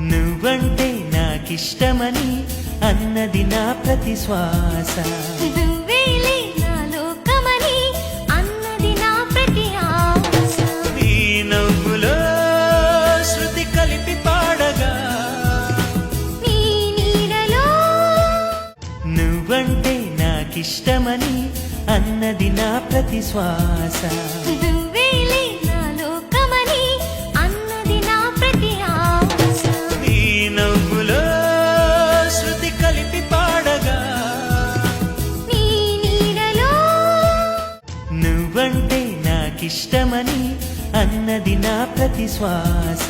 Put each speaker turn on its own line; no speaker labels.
నువ్వంటే నాకిష్టమని అన్నది నా ప్రతి శ్వాస.
నువ్వేలే నా లోకమని అన్నది నా ప్రతి ఆశ.
నీ నవ్వులో శృతి కలిపి పాడగా
నీ నీడలో
నువ్వంటే నాకిష్టమని అన్నది నా ప్రతి శ్వాస.
నువ్వేలే నా లోకమని అన్నది నా ప్రతి ఆశ.
నీ నవ్వులో శృతి కలిపి పాడగా
నీ నీడలో
నువ్వంటే నాకిష్టమని అన్నది నా ప్రతి శ్వాస.